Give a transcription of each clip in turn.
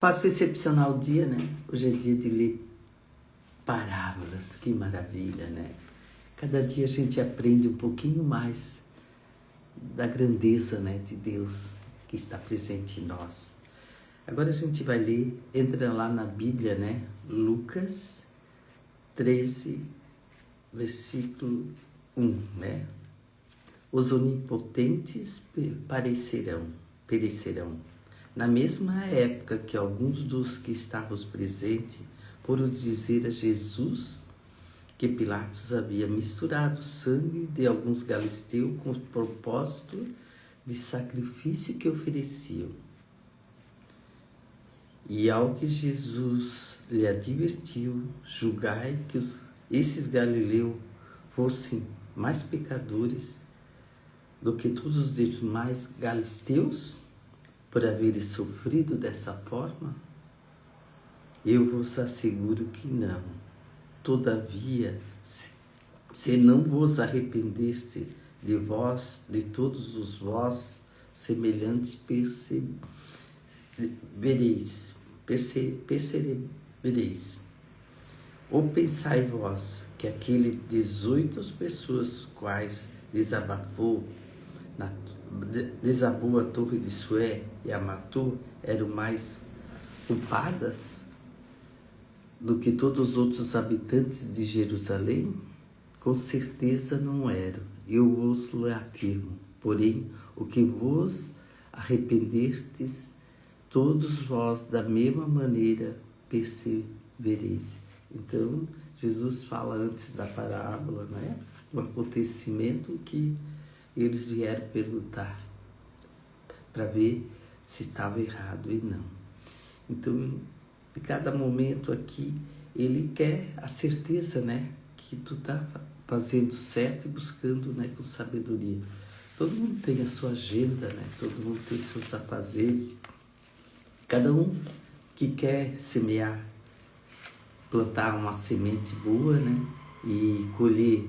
Faço excepcional dia, né? Hoje é dia de ler parábolas, que maravilha, né? Cada dia a gente aprende um pouquinho mais da grandeza, né, de Deus que está presente em nós. Agora a gente vai ler, entra lá na Bíblia, né? Lucas 13, versículo 1, né? Os onipotentes perecerão. Na mesma época que alguns dos que estavam presentes foram dizer a Jesus que Pilatos havia misturado o sangue de alguns galileus com o propósito de sacrifício que ofereciam. E ao que Jesus lhe advertiu, julgai que esses galileus fossem mais pecadores do que todos os demais galileus, por haverem sofrido dessa forma? Eu vos asseguro que não. Todavia, se não vos arrependestes de vós, de todos os vós semelhantes, percebereis. Ou pensai vós que aquele 18 pessoas quais desabou a torre de Sué e a matou, eram mais culpadas do que todos os outros habitantes de Jerusalém? Com certeza não eram, eu vos afirmo. Porém, o que vos arrependestes, todos vós da mesma maneira persevereis. Então, Jesus fala antes da parábola, né? Um acontecimento que eles vieram perguntar para ver se estava errado e não. Então, em cada momento aqui, ele quer a certeza, né, que tu está fazendo certo e buscando, né, com sabedoria. Todo mundo tem a sua agenda, né? Todo mundo tem seus afazeres. Cada um que quer semear, plantar uma semente boa, né, e colher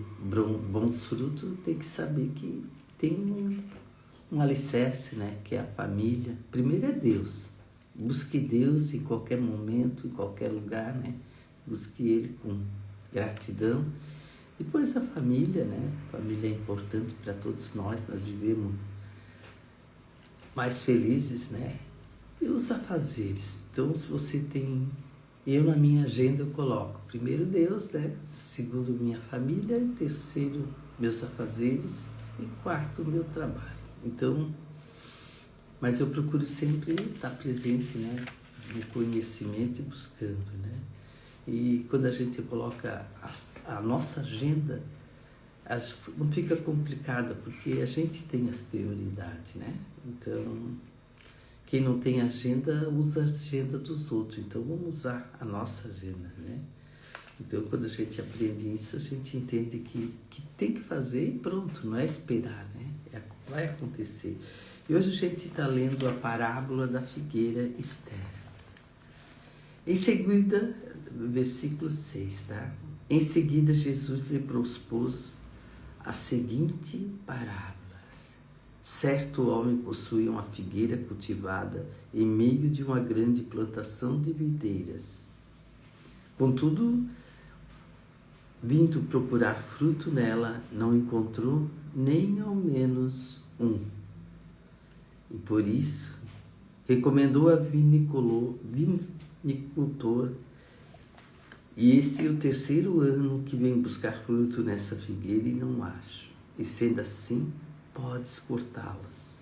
bons frutos, tem que saber que tem um alicerce, né, que é a família. Primeiro é Deus. Busque Deus em qualquer momento, em qualquer lugar, né? Busque Ele com gratidão. Depois a família, né? A família é importante para todos nós vivemos mais felizes, né? E os afazeres. Então, se você tem... Eu, na minha agenda, eu coloco primeiro Deus, né? Segundo, minha família. E terceiro, meus afazeres. E quarto, meu trabalho. Então, mas eu procuro sempre estar presente, né? No conhecimento e buscando, né? E quando a gente coloca a nossa agenda, não fica complicada, porque a gente tem as prioridades, né? Então, quem não tem agenda, usa a agenda dos outros. Então, vamos usar a nossa agenda, né? Então, quando a gente aprende isso, a gente entende que tem que fazer e pronto, não é esperar, né? Vai acontecer. E hoje a gente está lendo a parábola da figueira estéril. Em seguida, versículo 6, tá? Em seguida, Jesus lhe propôs a seguinte parábola. Certo homem possuía uma figueira cultivada em meio de uma grande plantação de videiras. Contudo, vindo procurar fruto nela, não encontrou nem ao menos um. E por isso, recomendou a vinicultor, e esse é o terceiro ano que vem buscar fruto nessa figueira e não acho. E sendo assim, podes cortá-las,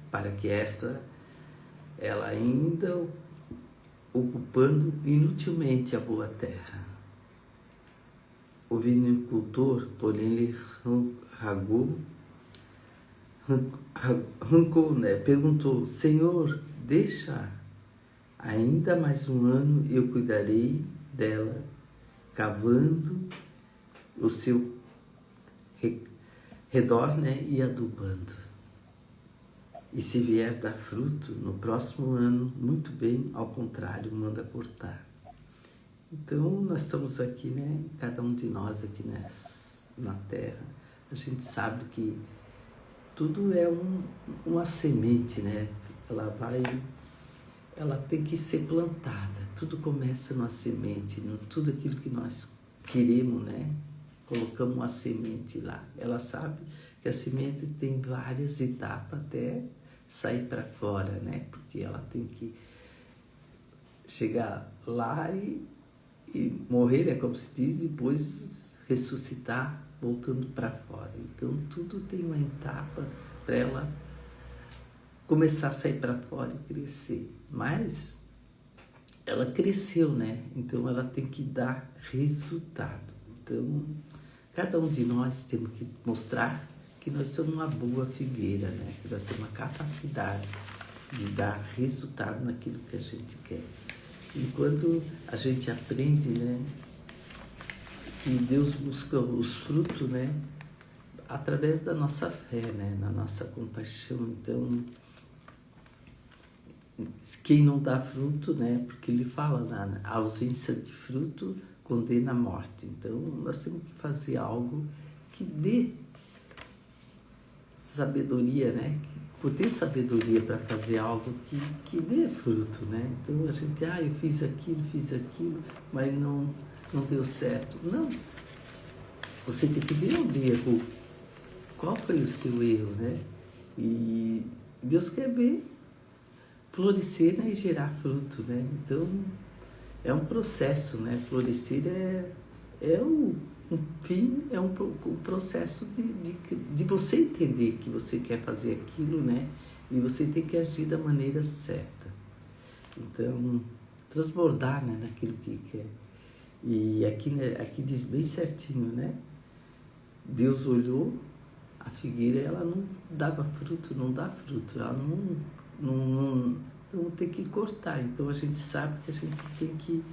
para que ela ainda ocupando inutilmente a boa terra. O vinicultor, porém, lhe arrancou, né? Perguntou: Senhor, deixa ainda mais um ano, eu cuidarei dela, cavando o seu redor, né, e adubando. E se vier dar fruto no próximo ano, muito bem, ao contrário, manda cortar. Então, nós estamos aqui, né, cada um de nós aqui na Terra, a gente sabe que tudo é uma semente, né? Ela vai ela tem que ser plantada. Tudo começa numa semente, tudo aquilo que nós queremos, né? Colocamos uma semente lá. Ela sabe que a semente tem várias etapas até sair para fora, né? Porque ela tem que chegar lá e morrer, é como se diz, e depois ressuscitar voltando para fora. Então tudo tem uma etapa para ela começar a sair para fora e crescer. Mas ela cresceu, né? Então ela tem que dar resultado. Então cada um de nós temos que mostrar que nós somos uma boa figueira, né? Que nós temos uma capacidade de dar resultado naquilo que a gente quer. Enquanto a gente aprende, né, que Deus busca os frutos, né, através da nossa fé, né, na nossa compaixão. Então, quem não dá fruto, né, porque ele fala na ausência de fruto condena a morte. Então, nós temos que fazer algo que dê sabedoria, né, ter sabedoria para fazer algo que dê fruto, né? Então a gente, eu fiz aquilo, mas não deu certo. Não. Você tem que ver onde errou. Qual foi o seu erro, né? E Deus quer ver florescer, né, e gerar fruto, né? Então é um processo, né? Florescer é um fim, é um processo de você entender que você quer fazer aquilo, né? E você tem que agir da maneira certa. Então, transbordar, né, naquilo que quer. E aqui, né, aqui diz bem certinho, né? Deus olhou, a figueira, ela não dava fruto, não dá fruto, ela não tem que cortar. Então, a gente sabe que a gente tem que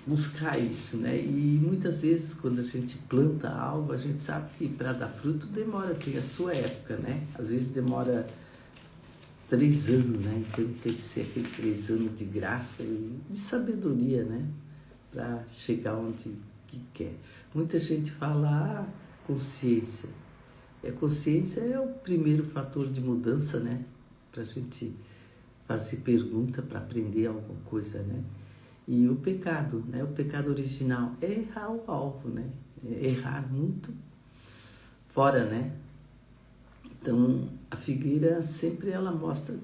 buscar isso, né? E muitas vezes quando a gente planta algo, a gente sabe que para dar fruto demora, tem a sua época, né? Às vezes demora 3 anos, né? Então tem que ser aquele 3 anos de graça e de sabedoria, né? Para chegar onde que quer. Muita gente fala, consciência. Consciência é o primeiro fator de mudança, né? Para a gente fazer pergunta, para aprender alguma coisa, né? E o pecado, né? O pecado original é errar o alvo, né? É errar muito fora, né? Então, a figueira sempre ela mostra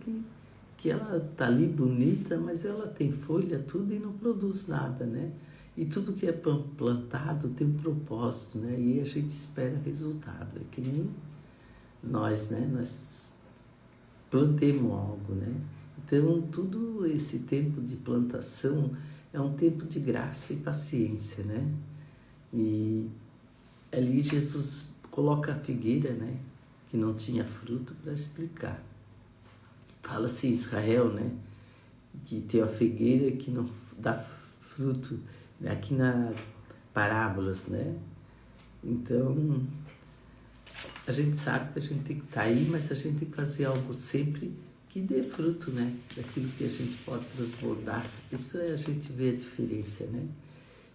que ela tá ali bonita, mas ela tem folha, tudo e não produz nada, né? E tudo que é plantado tem um propósito, né? E a gente espera resultado. É que nem nós, né? Nós plantemos algo, né? Então, tudo esse tempo de plantação é um tempo de graça e paciência, né? E ali Jesus coloca a figueira, né? Que não tinha fruto para explicar. Fala-se em Israel, né? Que tem a figueira que não dá fruto, aqui na parábolas, né? Então, a gente sabe que a gente tem que estar aí, mas a gente tem que fazer algo sempre que dê fruto, né? Daquilo que a gente pode transbordar. Isso é a gente vê a diferença, né?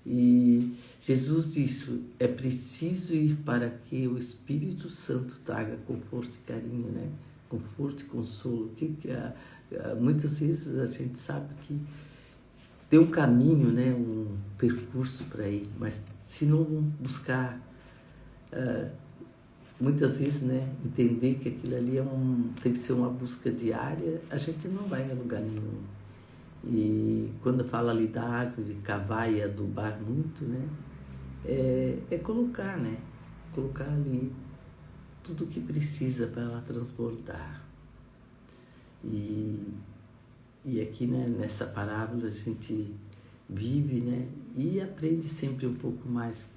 E Jesus disse, é preciso ir para que o Espírito Santo traga conforto e carinho, né? Conforto e consolo. Muitas vezes a gente sabe que tem um caminho, né? Um percurso para ir, mas se não buscar, muitas vezes, né? Entender que aquilo ali tem que ser uma busca diária, a gente não vai a lugar nenhum. E quando fala ali da árvore, cavar e adubar muito, né? É colocar, né? Colocar ali tudo o que precisa para ela transbordar. E aqui, né, nessa parábola a gente vive, né? E aprende sempre um pouco mais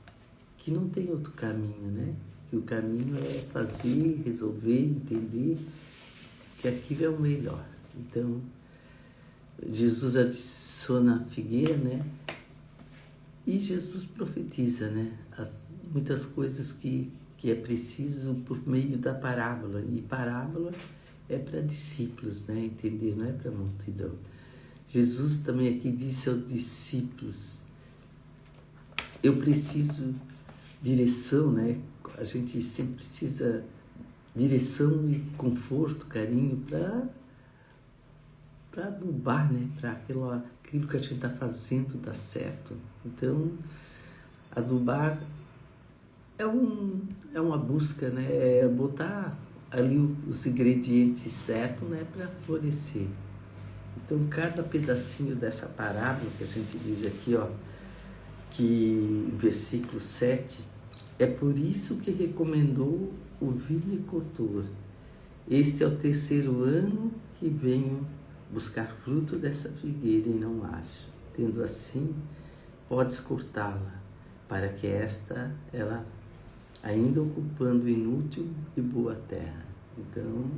que não tem outro caminho, né? Que o caminho é fazer, resolver, entender que aquilo é o melhor. Então, Jesus adiciona a figueira, né? E Jesus profetiza, né? Muitas coisas que é preciso por meio da parábola. E parábola é para discípulos, né? Entender, não é para multidão. Jesus também aqui disse aos discípulos, eu preciso direção, né? A gente sempre precisa direção e conforto, carinho para adubar, né? Para aquilo que a gente está fazendo dar certo. Então, adubar é uma busca, né? É botar ali os ingredientes certos, né? Para florescer. Então, cada pedacinho dessa parábola que a gente diz aqui, ó, que versículo 7, é por isso que recomendou o vinicultor. Este é o terceiro ano que venho buscar fruto dessa figueira e não acho. Tendo assim, podes cortá-la, para que ela ainda ocupando inútil e boa terra. Então,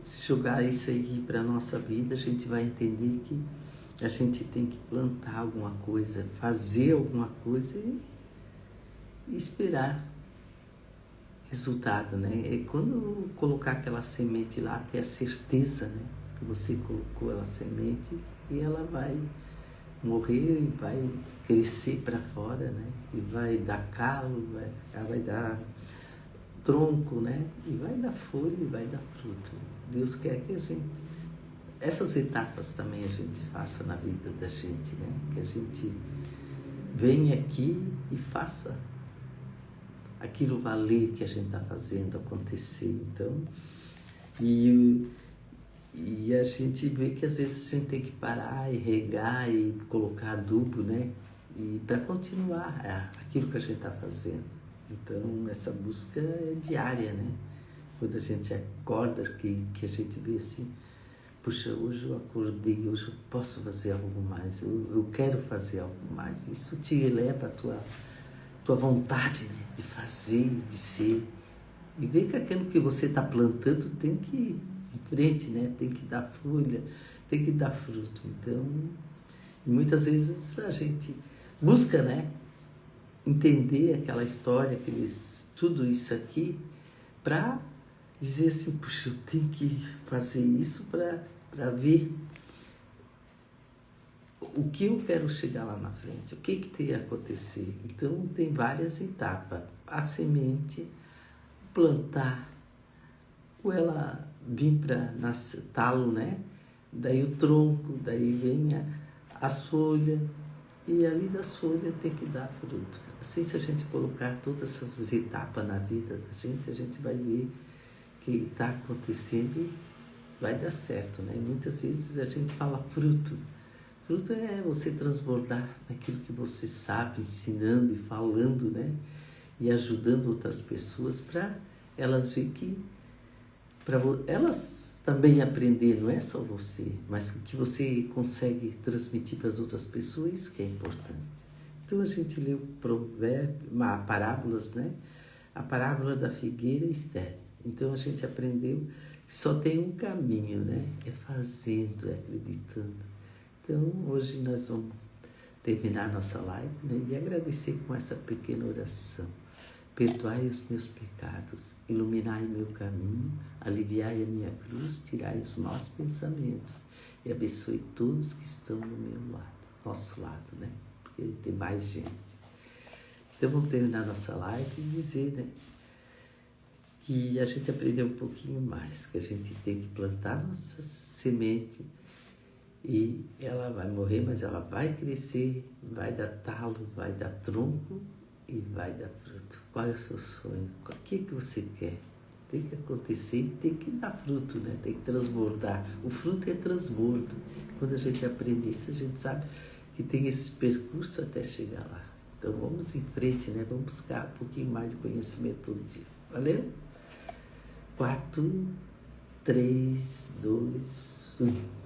se jogar isso aí para a nossa vida, a gente vai entender que a gente tem que plantar alguma coisa, fazer alguma coisa e esperar resultado, né? É quando colocar aquela semente lá, ter a certeza, né? Que você colocou a semente e ela vai morrer e vai crescer para fora, né? E vai dar calo, ela vai dar tronco, né? E vai dar folha e vai dar fruto. Deus quer que a gente, essas etapas também a gente faça na vida da gente, né? Que a gente venha aqui e faça aquilo valer que a gente está fazendo acontecer. Então, e a gente vê que às vezes a gente tem que parar e regar e colocar adubo, né? E para continuar aquilo que a gente está fazendo. Então, essa busca é diária, né? Quando a gente acorda, que a gente vê assim, puxa, hoje eu acordei, hoje eu posso fazer algo mais, eu quero fazer algo mais. Isso te eleva a tua vontade, né? De fazer, de ser. E ver que aquilo que você está plantando tem que ir em frente, né? Tem que dar folha, tem que dar fruto. Então, e muitas vezes a gente busca, né? Entender aquela história, tudo isso aqui, para dizer assim, puxa, eu tenho que fazer isso para ver o que eu quero chegar lá na frente, o que tem que acontecer. Então, tem várias etapas. A semente, plantar, ou ela vir para talo, né? Daí o tronco, daí vem as folhas, e ali das folhas tem que dar fruto. Assim, se a gente colocar todas essas etapas na vida da gente, a gente vai ver que está acontecendo, vai dar certo, né? E muitas vezes a gente fala fruto. Fruto é você transbordar naquilo que você sabe, ensinando e falando, né? E ajudando outras pessoas para elas verem que elas também aprender, não é só você, mas o que você consegue transmitir para as outras pessoas, isso que é importante. Então a gente leu parábolas, né? A parábola da figueira estéril. Então a gente aprendeu que só tem um caminho, né? É fazendo, é acreditando. Então hoje nós vamos terminar nossa live, né? E agradecer com essa pequena oração. Perdoai os meus pecados, iluminai meu caminho, aliviai a minha cruz, tirai os maus pensamentos e abençoe todos que estão no meu lado, nosso lado, né? Porque tem mais gente. Então vamos terminar nossa live e dizer, né? Que a gente aprendeu um pouquinho mais, que a gente tem que plantar nossa semente e ela vai morrer, mas ela vai crescer, vai dar talo, vai dar tronco e vai dar fruto. Qual é o seu sonho? O que você quer? Tem que acontecer e tem que dar fruto, né? Tem que transbordar. O fruto é transbordo. Quando a gente aprende isso, a gente sabe que tem esse percurso até chegar lá. Então vamos em frente, né? Vamos buscar um pouquinho mais de conhecimento todo dia. Valeu? 4, 3, 2, 1.